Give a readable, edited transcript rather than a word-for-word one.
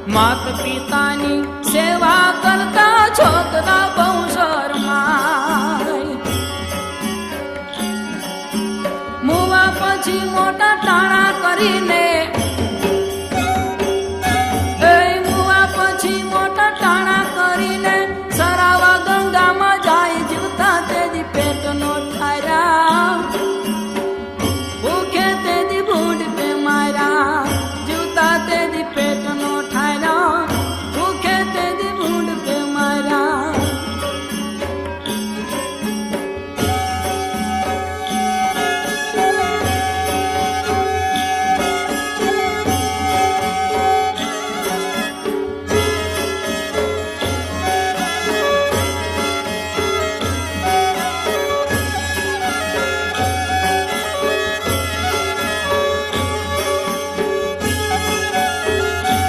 માત પિતાની સેવા કરતા છોકરા બહુ શરમાય. મુવા પછી મોટા ટાણા કરીને